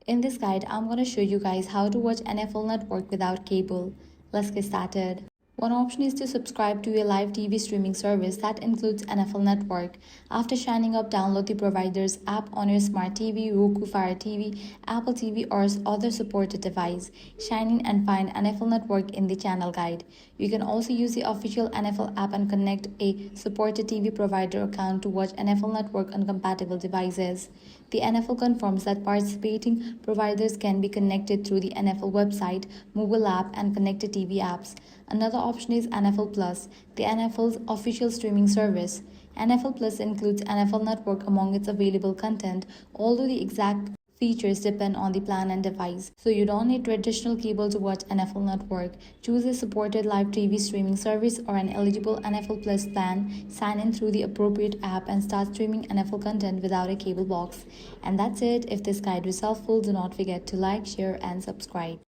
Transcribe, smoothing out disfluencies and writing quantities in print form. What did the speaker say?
In this guide, I'm going to show you guys how to watch NFL Network without cable. Let's get started. One option is to subscribe to a live TV streaming service that includes NFL Network. After signing up, download the provider's app on your smart TV, Roku Fire TV, Apple TV, or other supported device. Sign in and find NFL Network in the channel guide. You can also use the official NFL app and connect a supported TV provider account to watch NFL Network on compatible devices. The NFL confirms that participating providers can be connected through the NFL website, mobile app, and connected TV apps. Another option is NFL Plus, the NFL's official streaming service. NFL Plus includes NFL Network among its available content, although the exact features depend on the plan and device. So you don't need traditional cable to watch NFL Network. Choose a supported live TV streaming service or an eligible NFL Plus plan, sign in through the appropriate app and start streaming NFL content without a cable box. And that's it. If this guide was helpful, do not forget to like, share and subscribe.